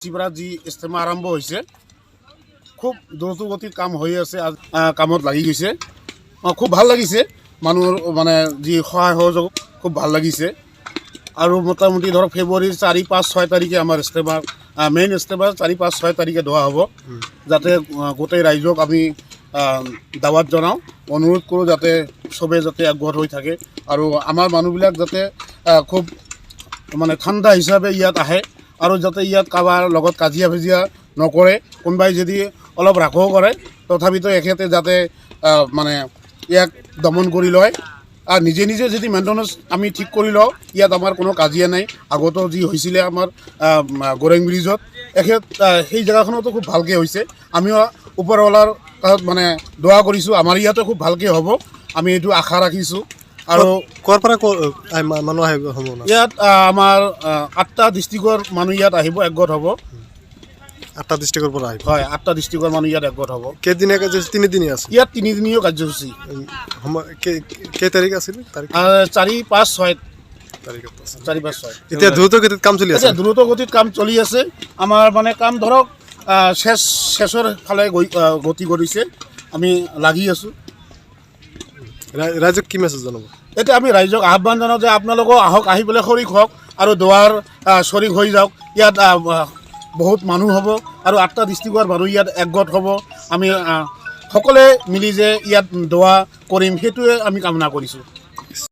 পৰা যি ইস্তেমা আৰম্ভ হৈছে খুব দ্ৰুতগতিত কাম হৈ আছে কামত লাগি গৈছে খুব ভাল লাগিছে মানুহৰ মানে যি সহায় সহযোগ খুব ভাল লাগিছে আৰু মোটামুটি ধৰক ফেব্ৰুৱাৰীৰ 4, 5, 6 তাৰিখে আমাৰ ইস্তেমা মেইন ইস্তেমা 4, 5, 6 তাৰিখে ধোৱা হ'ব যাতে গোটেই ৰাইজক আমি দাৱাত জনাওঁ অনুৰোধ কৰোঁ যাতে চবে যাতে আগবঢ় হৈ থাকে আৰু আমাৰ মানুহবিলাক যাতে খুব মানে ঠাণ্ডা হিচাপে ইয়াত আহে আৰু যাতে ইয়াত কাৰোবাৰ লগত কাজিয়া ভেজিয়া নকৰে কোনোবাই যদি অলপ ৰাখো কৰে তথাপিতো এখেতে যাতে মানে ইয়াক দমন কৰি লয় আৰু নিজে নিজে যদি মেইনটেনেন্স আমি ঠিক কৰি লওঁ ইয়াত আমাৰ কোনো কাজিয়া নাই আগতো যি হৈছিলে আমাৰ গোৰেং ব্ৰিজত এখেত সেই জেগাখনতো খুব ভালকৈ হৈছে আমিও ওপৰৱালাৰ মানে দোৱা কৰিছোঁ আমাৰ ইয়াতো খুব ভালকৈ হ'ব আমি এইটো আশা ৰাখিছোঁ আৰু ক'ৰ পৰা মানুহ আহিব ইয়াত আমাৰ 8টা ডিষ্ট্ৰিক্টৰ মানুহ ইয়াত আহিব একগোট হ'ব 8টা ডিষ্ট্ৰিক্টৰ পৰা আহিব হয় 8টা ডিষ্ট্ৰিক্টৰ মানুহ ইয়াত একগোট হ'ব কেইদিনীয়া কাৰ্যসূচী 3 দিনীয়া আছে ইয়াত 3 দিনীয় কাৰ্যসূচী কেই তাৰিখ আছিল 4, 5, 6 তাৰিখ 4, 5, 6 এতিয়া দ্ৰুতগতিত কাম চলি আছে এতিয়া দ্ৰুতগতিত কাম চলি আছে আমাৰ মানে কাম ধৰক শেষৰ ফালে গতি কৰিছে আমি লাগি আছোঁ ৰাইজক কি মেছেজ জনাব এতিয়া আমি ৰাইজক আহ্বান জনাওঁ যে আপোনালোকেও আহক আহি পেলাই শৰিক হওক আৰু দোৱাৰ শৰিক হৈ যাওক ইয়াত বহুত মানুহ হ'ব আৰু 8টা ডিষ্ট্ৰিক্টৰ মানুহ ইয়াত একগোট হ'ব আমি সকলোৱে মিলি যে ইয়াত দোৱা কৰিম সেইটোৱে আমি কামনা কৰিছোঁ